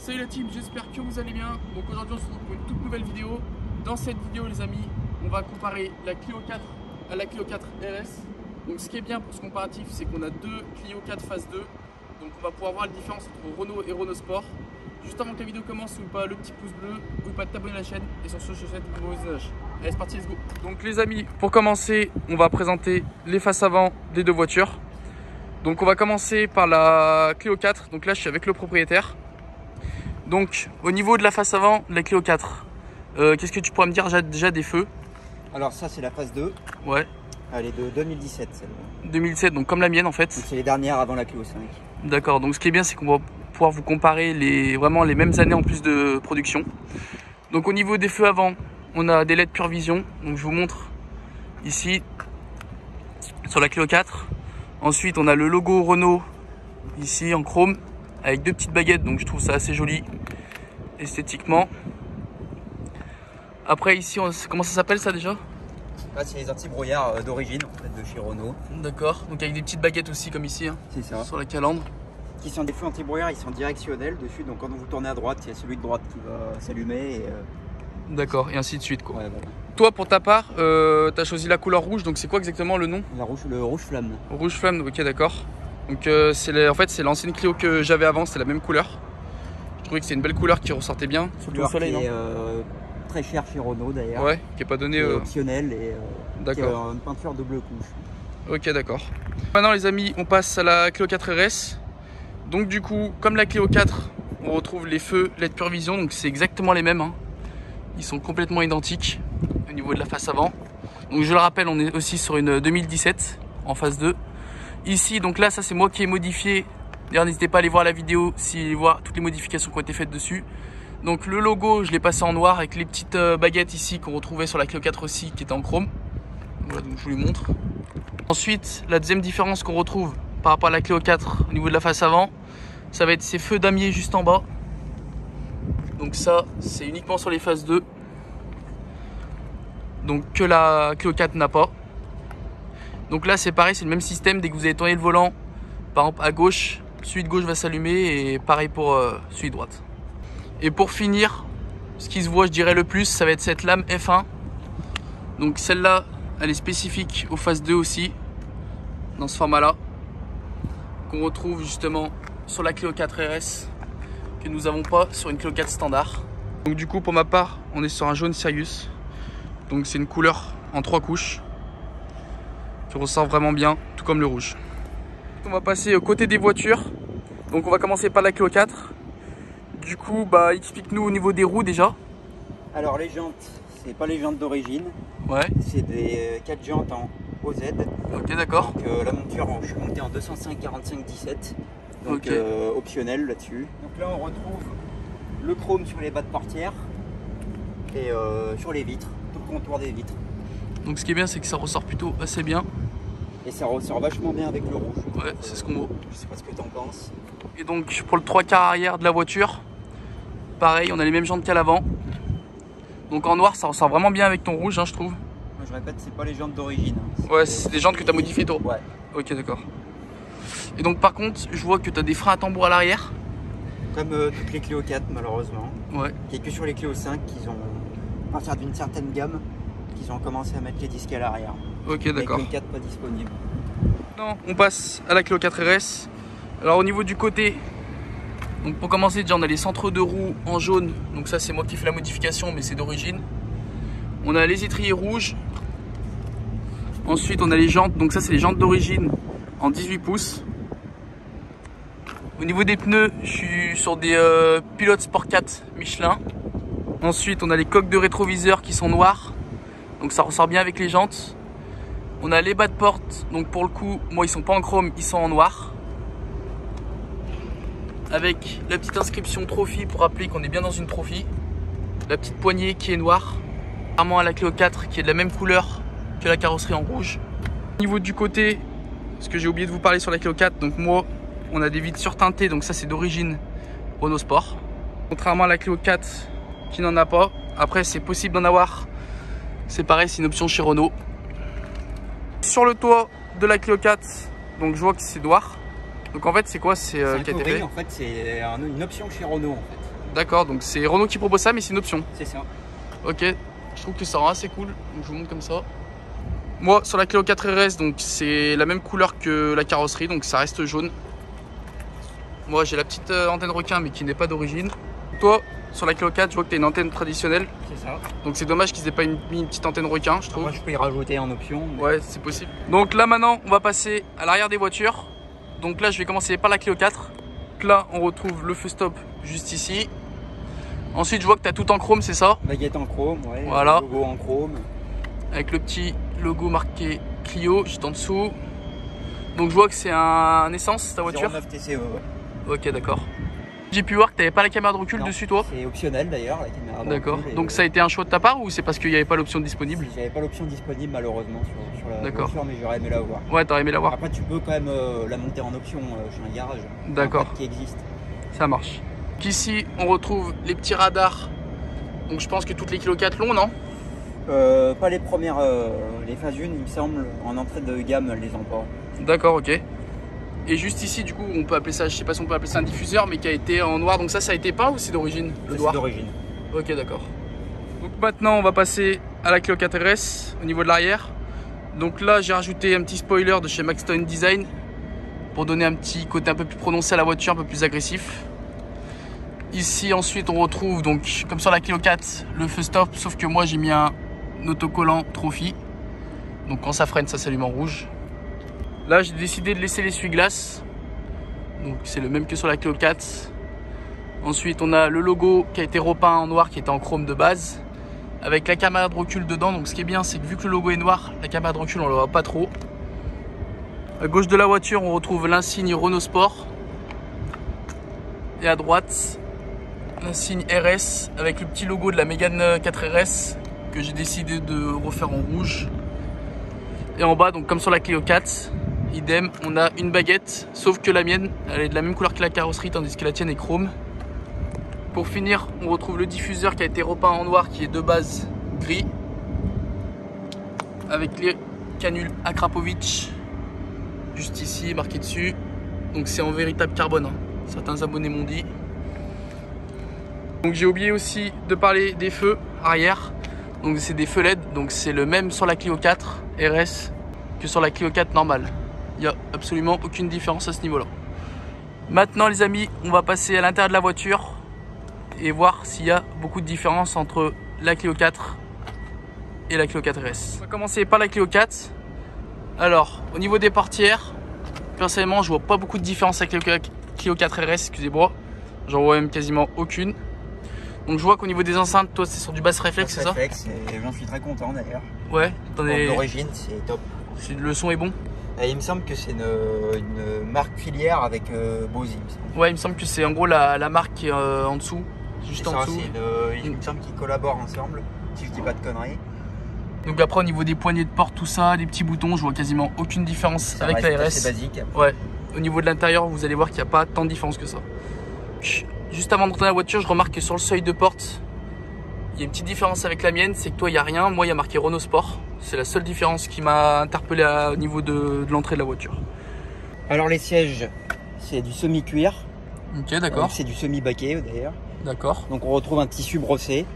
Salut la team, j'espère que vous allez bien. Donc aujourd'hui on se retrouve pour une toute nouvelle vidéo. Dans cette vidéo les amis, on va comparer la Clio 4 à la Clio 4 RS. Donc ce qui est bien pour ce comparatif, c'est qu'on a deux Clio 4 phase 2. Donc on va pouvoir voir la différence entre Renault et Renault Sport. Juste avant que la vidéo commence, n'oublie pas le petit pouce bleu, n'oublie pas de t'abonner à la chaîne et sur ce je te souhaite un bon visionnage. Allez c'est parti, let's go. Donc les amis, pour commencer, on va présenter les faces avant des deux voitures. Donc on va commencer par la Clio 4. Donc là je suis avec le propriétaire. Donc au niveau de la face avant de la Clio 4, qu'est-ce que tu pourrais me dire déjà des feux? Alors ça c'est la phase 2. Ouais. Elle est de 2017 celle-là. 2007, donc comme la mienne en fait. C'est les dernières avant la Clio 5. D'accord, donc ce qui est bien c'est qu'on va pouvoir vous comparer vraiment les mêmes années en plus de production. Donc au niveau des feux avant, on a des LED Pure Vision. Donc je vous montre ici sur la Clio 4. Ensuite on a le logo Renault ici en chrome avec deux petites baguettes, donc je trouve ça assez joli esthétiquement. Après ici, comment ça s'appelle ça déjà? Là c'est les anti-brouillards d'origine en fait, de chez Renault. D'accord, donc avec des petites baguettes aussi comme ici hein, c'est ça. Sur la calandre. Qui sont des feux anti-brouillard, ils sont directionnels dessus, donc quand vous tournez à droite, il y a celui de droite qui va s'allumer. D'accord, et ainsi de suite quoi. Ouais, voilà. Toi pour ta part, tu as choisi la couleur rouge, donc c'est quoi exactement le nom? Le rouge flamme. Rouge flamme, ok d'accord. Donc en fait c'est l'ancienne Clio que j'avais avant, c'était la même couleur. Je trouvais que c'est une belle couleur qui ressortait bien, surtout au soleil, non? Très cher chez Renault d'ailleurs. Ouais, qui est pas donné. Optionnel et qui a une peinture double couche. Ok d'accord. Maintenant les amis, on passe à la Clio 4 RS. Donc du coup, comme la Clio 4, on retrouve les feux LED Pure Vision, donc c'est exactement les mêmes. Hein. Ils sont complètement identiques au niveau de la face avant. Donc je le rappelle, on est aussi sur une 2017 en phase 2. Ici, donc là, ça c'est moi qui ai modifié. D'ailleurs, n'hésitez pas à aller voir la vidéo si voir toutes les modifications qui ont été faites dessus. Donc le logo, je l'ai passé en noir avec les petites baguettes ici qu'on retrouvait sur la Clio 4 aussi, qui était en chrome. Voilà, donc je vous les montre. Ensuite, la deuxième différence qu'on retrouve par rapport à la Clio 4 au niveau de la face avant, ça va être ces feux damier juste en bas. Donc ça, c'est uniquement sur les phases 2. Donc que la Clio 4 n'a pas. Donc là c'est pareil, c'est le même système, dès que vous avez tourné le volant, par exemple à gauche, celui de gauche va s'allumer et pareil pour celui de droite. Et pour finir, ce qui se voit je dirais le plus, ça va être cette lame F1. Donc celle-là, elle est spécifique aux phases 2 aussi, dans ce format-là, qu'on retrouve justement sur la Clio 4 RS, que nous n'avons pas sur une Clio 4 standard. Donc du coup pour ma part, on est sur un jaune Sirius. Donc c'est une couleur en 3 couches. Qui ressort vraiment bien, tout comme le rouge. On va passer au côté des voitures. Donc on va commencer par la Clio 4. Du coup, bah explique-nous au niveau des roues déjà. Alors les jantes, c'est pas les jantes d'origine. Ouais. C'est des 4 jantes en OZ. Ok d'accord. Donc la monture, je suis monté en 205 45 17. Donc okay. Optionnel là-dessus. Donc là on retrouve le chrome sur les bas de portière et sur les vitres, tout le contour des vitres. Donc ce qui est bien c'est que ça ressort plutôt assez bien. Et ça ressort vachement bien avec le rouge. Ouais, c'est ce qu'on voit. Je sais pas ce que t'en penses. Et donc pour le 3/4 arrière de la voiture, pareil, on a les mêmes jantes qu'à l'avant. Donc en noir ça ressort vraiment bien avec ton rouge hein, je trouve. Moi, je répète, c'est pas les jantes d'origine. Ouais, c'est des jantes que tu as modifiées toi. Ouais. Ok d'accord. Et donc par contre, je vois que tu as des freins à tambour à l'arrière. Comme toutes les Clio 4 malheureusement. Ouais. Il n'y a que sur les Clio 5 qu'ils ont, à partir d'une certaine gamme, qu'ils ont commencé à mettre les disques à l'arrière. Ok d'accord. Les Clio 4 pas disponibles. Non, on passe à la Clio 4 RS. Alors au niveau du côté, donc pour commencer déjà on a les centres de roues en jaune. Donc ça c'est moi qui fais la modification mais c'est d'origine. On a les étriers rouges. Ensuite on a les jantes, donc ça c'est les jantes d'origine en 18 pouces. Au niveau des pneus, je suis sur des Pilote Sport 4 Michelin. Ensuite on a les coques de rétroviseur qui sont noires. Donc ça ressort bien avec les jantes. On a les bas de porte, donc pour le coup, moi ils sont pas en chrome, ils sont en noir. Avec la petite inscription Trophy pour rappeler qu'on est bien dans une Trophy. La petite poignée qui est noire. Contrairement à la Clio 4 qui est de la même couleur que la carrosserie en rouge. Au niveau du côté, ce que j'ai oublié de vous parler sur la Clio 4, donc moi on a des vitres surteintées, donc ça c'est d'origine Renault Sport. Contrairement à la Clio 4 qui n'en a pas. Après c'est possible d'en avoir. C'est pareil, c'est une option chez Renault. Sur le toit de la Clio 4, donc je vois que c'est noir. Donc en fait c'est quoi? C'est un Covri, en fait c'est une option chez Renault en fait. D'accord, donc c'est Renault qui propose ça, mais c'est une option. C'est ça. Ok, je trouve que ça rend assez cool. Donc je vous montre comme ça. Moi, sur la Clio 4 RS, donc c'est la même couleur que la carrosserie, donc ça reste jaune. Moi, j'ai la petite antenne requin, mais qui n'est pas d'origine. Toi, sur la Clio 4, je vois que tu as une antenne traditionnelle. C'est ça. Donc c'est dommage qu'ils aient pas mis une petite antenne requin, je trouve. Moi, je peux y rajouter en option. Mais... Ouais, c'est possible. Donc là, maintenant, on va passer à l'arrière des voitures. Donc là, je vais commencer par la Clio 4. Donc là, on retrouve le feu stop juste ici. Ensuite, je vois que tu as tout en chrome, c'est ça? Baguette en chrome, ouais. Voilà. Logo en chrome. Avec le petit logo marqué Clio juste en dessous. Donc je vois que c'est un essence ta voiture. 09 TCE, ouais. Ok, d'accord. J'ai pu voir que tu n'avais pas la caméra de recul dessus, toi? C'est optionnel d'ailleurs, la caméra de D'accord. recul. Donc ça a été un choix de ta part ou c'est parce qu'il n'y avait pas l'option disponible? J'avais pas l'option disponible malheureusement sur la voiture, mais j'aurais aimé la voir. Ouais, t'aurais aimé la voir. Après, tu peux quand même la monter en option chez un garage. D'accord. Qui existe. Ça marche. Ici, on retrouve les petits radars. Donc je pense que toutes les Clio 4 l'ont, non? Pas les premières, les phases 1, il me semble, en entrée de gamme, elles les ont pas. D'accord, ok. Et juste ici, du coup, on peut appeler ça, je sais pas si on peut appeler ça un diffuseur, mais qui a été en noir. Donc ça a été peint ou c'est d'origine? Le noir. C'est d'origine. Ok, d'accord. Donc maintenant, on va passer à la Clio 4 RS au niveau de l'arrière. Donc là, j'ai rajouté un petit spoiler de chez Maxton Design pour donner un petit côté un peu plus prononcé à la voiture, un peu plus agressif. Ici, ensuite, on retrouve, donc, comme sur la Clio 4, le feu stop, sauf que moi, j'ai mis un autocollant Trophy. Donc quand ça freine, ça s'allume en rouge. Là, j'ai décidé de laisser l'essuie-glace. Donc c'est le même que sur la Clio 4. Ensuite, on a le logo qui a été repeint en noir, qui était en chrome de base, avec la caméra de recul dedans. Donc ce qui est bien, c'est que vu que le logo est noir, la caméra de recul, on ne le voit pas trop. À gauche de la voiture, on retrouve l'insigne Renault Sport. Et à droite, l'insigne RS avec le petit logo de la Mégane 4 RS que j'ai décidé de refaire en rouge. Et en bas, donc comme sur la Clio 4, idem, on a une baguette, sauf que la mienne, elle est de la même couleur que la carrosserie, tandis que la tienne est chrome. Pour finir, on retrouve le diffuseur qui a été repeint en noir, qui est de base gris, avec les canules Akrapovic, juste ici, marqué dessus. Donc c'est en véritable carbone, hein. Certains abonnés m'ont dit. Donc j'ai oublié aussi de parler des feux arrière. Donc c'est des feux LED, donc c'est le même sur la Clio 4 RS que sur la Clio 4 normale. Il n'y a absolument aucune différence à ce niveau-là. Maintenant les amis, on va passer à l'intérieur de la voiture et voir s'il y a beaucoup de différence entre la Clio 4 et la Clio 4 RS. On va commencer par la Clio 4. Alors, au niveau des portières, personnellement, je vois pas beaucoup de différence avec la Clio 4 RS, excusez-moi. J'en vois même quasiment aucune. Donc je vois qu'au niveau des enceintes, toi c'est sur du basse réflexe, c'est ça? Réflexe, et j'en suis très content d'ailleurs. Ouais, d'origine, c'est top. Le son est bon? Et il me semble que c'est une marque filière avec Bose. Ouais, il me semble que c'est en gros la marque qui est en dessous, juste en dessous. Il me semble qu'ils collaborent ensemble, si je dis pas de conneries. Donc après au niveau des poignées de porte, tout ça, des petits boutons, je vois quasiment aucune différence ça avec la RS. C'est basique. Ouais. Au niveau de l'intérieur, vous allez voir qu'il n'y a pas tant de différence que ça. Juste avant d'entrer dans la voiture, je remarque que sur le seuil de porte, il y a une petite différence avec la mienne, c'est que toi il n'y a rien, moi il y a marqué Renault Sport. C'est la seule différence qui m'a interpellé au niveau de l'entrée de la voiture. Alors les sièges, c'est du semi-cuir. Ok, d'accord. C'est du semi-baquet d'ailleurs. D'accord. Donc on retrouve un tissu brossé.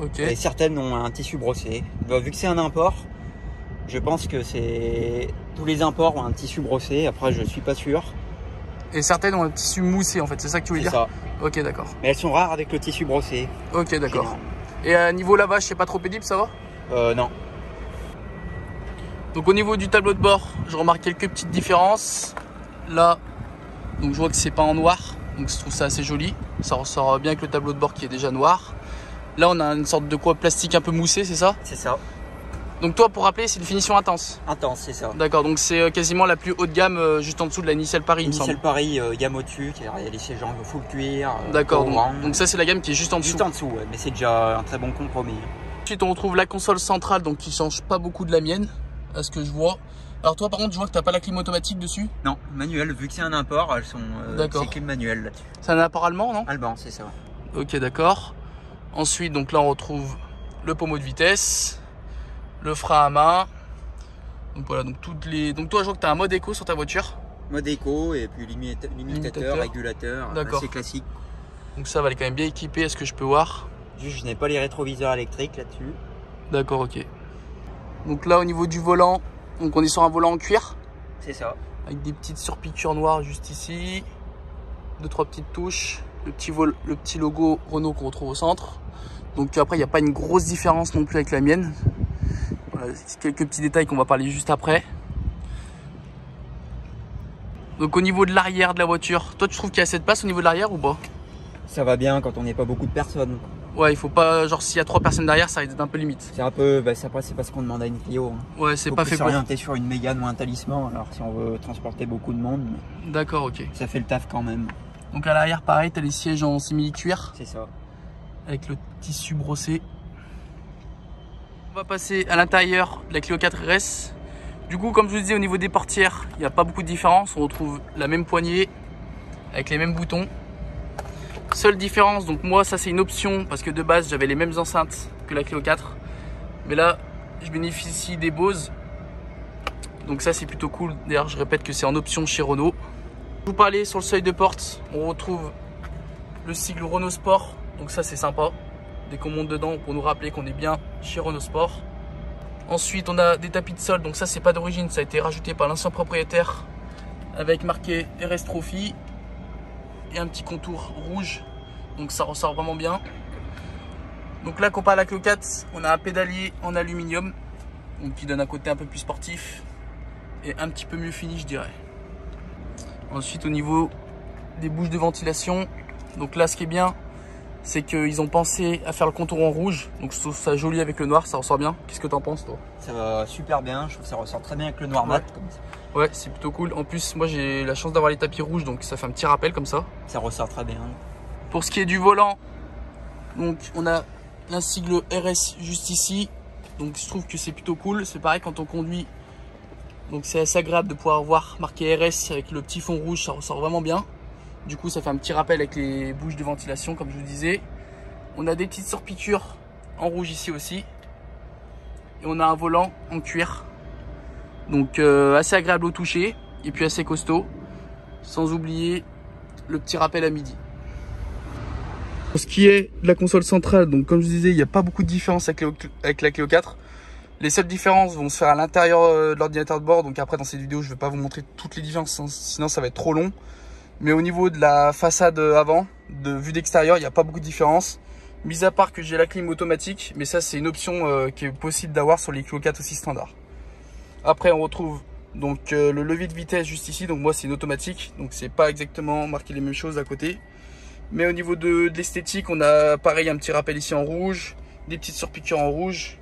Ok. Et certaines ont un tissu brossé. Bah, vu que c'est un import, je pense que tous les imports ont un tissu brossé. Après, je suis pas sûr. Et certaines ont un tissu moussé en fait, c'est ça que tu veux dire? C'est ça. Ok, d'accord. Mais elles sont rares avec le tissu brossé. Ok, d'accord. Et à niveau lavage, c'est pas trop pénible, ça va? Non. Donc au niveau du tableau de bord, je remarque quelques petites différences. Là, donc je vois que c'est pas en noir, donc je trouve ça assez joli. Ça ressort bien avec le tableau de bord qui est déjà noir. Là, on a une sorte de quoi plastique un peu moussé, c'est ça? C'est ça. Donc toi, pour rappeler, c'est une finition intense. Intense, c'est ça. D'accord, donc c'est quasiment la plus haute gamme, juste en dessous de la Initial Paris, il me semble. Initial Paris, gamme au-dessus, il y a les sièges en full cuir. D'accord, donc ça c'est la gamme qui est juste en dessous. Juste en dessous, ouais, mais c'est déjà un très bon compromis. Ensuite, on retrouve la console centrale, donc qui change pas beaucoup de la mienne, à ce que je vois. Alors toi, par contre, je vois que t'as pas la clim automatique dessus? Non, manuel, vu que c'est un import, elles sont c'est clim manuel là-dessus. C'est un import allemand, non? Allemand, c'est ça. Ok, d'accord. Ensuite, donc là, on retrouve le pommeau de vitesse, le frein à main. Donc voilà, donc donc toi, je vois que tu as un mode éco sur ta voiture. Mode éco et puis limitateur, régulateur, d'accord. assez classique. Donc ça va, elle est quand même bien équipée à ce que je peux voir. Juste, je n'ai pas les rétroviseurs électriques là-dessus. D'accord, ok. Donc là, au niveau du volant, donc on est sur un volant en cuir. C'est ça. Avec des petites surpiqûres noires juste ici. 2-3 petites touches. Le petit logo Renault qu'on retrouve au centre. Donc après, il n'y a pas une grosse différence non plus avec la mienne. Voilà, quelques petits détails qu'on va parler juste après. Donc au niveau de l'arrière de la voiture, toi tu trouves qu'il y a assez de place au niveau de l'arrière ou pas? Ça va bien quand on n'est pas beaucoup de personnes. Ouais, il faut pas, genre s'il y a 3 personnes derrière, ça risque d'être un peu limite. C'est un peu, c'est parce qu'on demande à une Clio. Hein. Ouais, c'est pas fait pour. Orienté sur une Mégane ou un Talisman, alors si on veut transporter beaucoup de monde. D'accord, ok. Ça fait le taf quand même. Donc à l'arrière, pareil, tu as les sièges en simili-cuir. C'est ça. Avec le tissu brossé. On va passer à l'intérieur de la Clio 4 RS. Du coup, comme je vous disais, au niveau des portières, il n'y a pas beaucoup de différence. On retrouve la même poignée avec les mêmes boutons. Seule différence, donc moi ça c'est une option parce que de base j'avais les mêmes enceintes que la Clio 4. Mais là, je bénéficie des Bose. Donc ça c'est plutôt cool. D'ailleurs, je répète que c'est en option chez Renault. Je vous parlais sur le seuil de porte, on retrouve le sigle Renault Sport. Donc ça c'est sympa. Dès qu'on monte dedans pour nous rappeler qu'on est bien chez Renault Sport. Ensuite on a des tapis de sol. Donc ça c'est pas d'origine, ça a été rajouté par l'ancien propriétaire avec marqué RS Trophy et un petit contour rouge. Donc ça ressort vraiment bien. Donc là comparé à la Clio 4, on a un pédalier en aluminium. Donc qui donne un côté un peu plus sportif et un petit peu mieux fini, je dirais. Ensuite au niveau des bouches de ventilation, donc là ce qui est bien, c'est qu'ils ont pensé à faire le contour en rouge. Donc je trouve ça joli avec le noir, ça ressort bien. Qu'est-ce que t'en penses toi? Ça va super bien, je trouve que ça ressort très bien avec le noir mat. Comme ça. Ouais, c'est plutôt cool. En plus, moi j'ai la chance d'avoir les tapis rouges, donc ça fait un petit rappel comme ça. Ça ressort très bien. Pour ce qui est du volant, donc on a l'insigle RS juste ici. Donc je trouve que c'est plutôt cool. C'est pareil quand on conduit. Donc c'est assez agréable de pouvoir voir marqué RS avec le petit fond rouge, ça ressort vraiment bien. Du coup, ça fait un petit rappel avec les bouches de ventilation, comme je vous disais. On a des petites surpiqûres en rouge ici aussi. Et on a un volant en cuir. Donc assez agréable au toucher et puis assez costaud. Sans oublier le petit rappel à midi. Pour ce qui est de la console centrale, donc comme je vous disais, il n'y a pas beaucoup de différence avec la Clio 4. Les seules différences vont se faire à l'intérieur de l'ordinateur de bord. Donc après dans cette vidéo, je ne vais pas vous montrer toutes les différences, sinon ça va être trop long. Mais au niveau de la façade avant, de vue d'extérieur, il n'y a pas beaucoup de différence. Mis à part que j'ai la clim automatique, mais ça c'est une option qui est possible d'avoir sur les Clio 4 aussi standard. Après on retrouve donc le levier de vitesse juste ici, donc moi c'est une automatique, donc c'est pas exactement marqué les mêmes choses à côté. Mais au niveau de l'esthétique, on a pareil un petit rappel ici en rouge, des petites surpiqûres en rouge,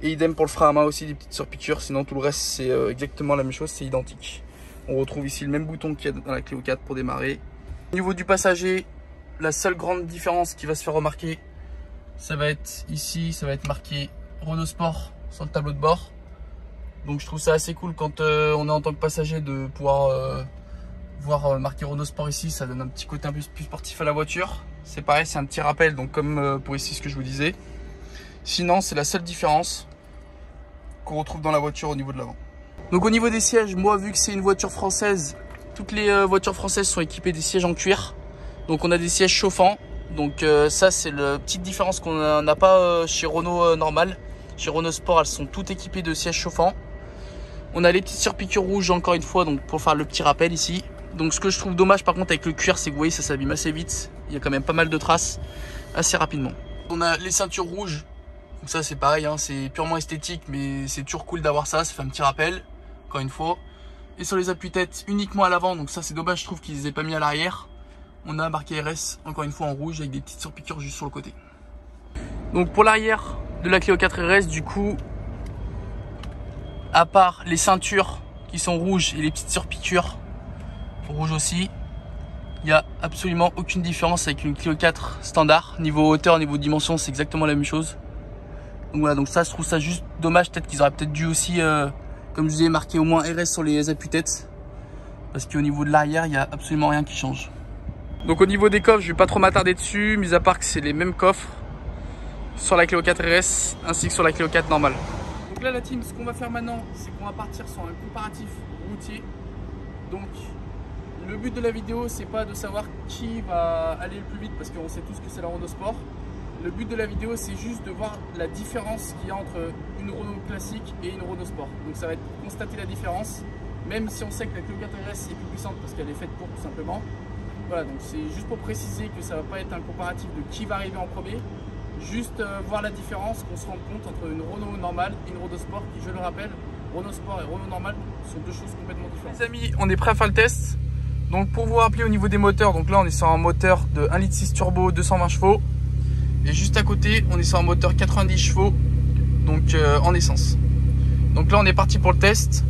et idem pour le frein à main aussi des petites surpiqûres, sinon tout le reste c'est exactement la même chose, c'est identique. On retrouve ici le même bouton qu'il y a dans la Clio 4 pour démarrer. Au niveau du passager, la seule grande différence qui va se faire remarquer, ça va être ici, ça va être marqué Renault Sport sur le tableau de bord. Donc je trouve ça assez cool quand on est en tant que passager de pouvoir voir marqué Renault Sport ici. Ça donne un petit côté un peu plus sportif à la voiture. C'est pareil, c'est un petit rappel, donc comme pour ici ce que je vous disais. Sinon c'est la seule différence qu'on retrouve dans la voiture au niveau de l'avant. Donc au niveau des sièges, moi vu que c'est une voiture française, toutes les voitures françaises sont équipées des sièges en cuir. Donc on a des sièges chauffants. Donc ça c'est la petite différence qu'on n'a pas chez Renault normal. Chez Renault Sport, elles sont toutes équipées de sièges chauffants. On a les petites surpiqûres rouges encore une fois, donc pour faire le petit rappel ici. Donc ce que je trouve dommage par contre avec le cuir, c'est que vous voyez ça s'abîme assez vite. Il y a quand même pas mal de traces assez rapidement. On a les ceintures rouges. Donc ça c'est pareil, hein, c'est purement esthétique, mais c'est toujours cool d'avoir ça, ça fait un petit rappel, encore une fois. Et sur les appuis-têtes uniquement à l'avant, donc ça c'est dommage, je trouve qu'ils les aient pas mis à l'arrière. On a marqué RS, encore une fois en rouge, avec des petites surpiqûres juste sur le côté. Donc pour l'arrière de la Clio 4 RS, du coup, à part les ceintures qui sont rouges et les petites surpiqûres rouges aussi, il n'y a absolument aucune différence avec une Clio 4 standard. Niveau hauteur, niveau dimension, c'est exactement la même chose. Donc voilà, donc ça je trouve ça juste dommage, peut-être qu'ils auraient peut-être dû aussi, comme je vous ai marqué au moins RS sur les appuis-têtes. Parce qu'au niveau de l'arrière, il n'y a absolument rien qui change. Donc au niveau des coffres, je vais pas trop m'attarder dessus, mis à part que c'est les mêmes coffres sur la Clio 4 RS ainsi que sur la Clio 4 normale. Donc là la team, ce qu'on va faire maintenant, c'est qu'on va partir sur un comparatif routier. Donc le but de la vidéo, c'est pas de savoir qui va aller le plus vite parce qu'on sait tous que c'est la Renault Sport. Le but de la vidéo, c'est juste de voir la différence qu'il y a entre une Renault classique et une Renault Sport. Donc ça va être constater la différence, même si on sait que la Clio 4RS est plus puissante parce qu'elle est faite pour, tout simplement. Voilà, donc c'est juste pour préciser que ça va pas être un comparatif de qui va arriver en premier. Juste voir la différence, qu'on se rende compte entre une Renault normale et une Renault Sport qui, je le rappelle, Renault Sport et Renault normale sont deux choses complètement différentes. Les amis, on est prêt à faire le test. Donc pour vous rappeler au niveau des moteurs, donc là on est sur un moteur de 1,6 litre turbo 220 chevaux. Et juste à côté, on est sur un moteur 90 chevaux, donc en essence. Donc là on est parti pour le test.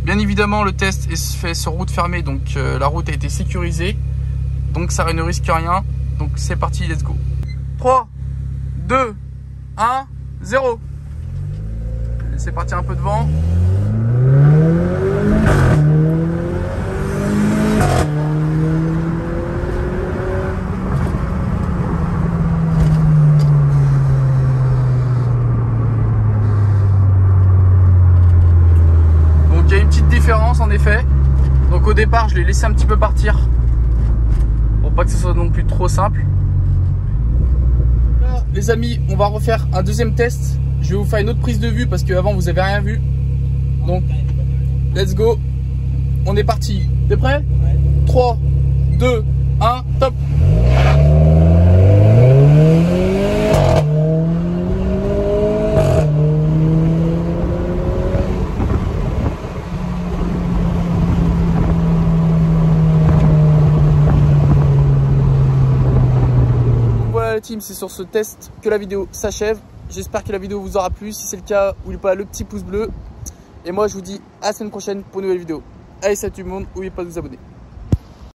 Bien évidemment le test est fait sur route fermée, donc la route a été sécurisée. Donc ça ne risque rien. Donc c'est parti, let's go. 3, 2, 1, 0. C'est parti un peu de vent. Donc il y a une petite différence en effet. Donc au départ je l'ai laissé un petit peu partir pour pas que ce soit non plus trop simple. Là, les amis, on va refaire un deuxième test. Je vais vous faire une autre prise de vue parce qu'avant vous avez rien vu. Donc let's go. On est parti. T'es prêt? Ouais. 3, 2, 1, top. Voilà la team, c'est sur ce test que la vidéo s'achève. J'espère que la vidéo vous aura plu. Si c'est le cas, n'oubliez pas le petit pouce bleu. Et moi, je vous dis à la semaine prochaine pour une nouvelle vidéo. Allez, salut tout le monde, n'oubliez pas de vous abonner.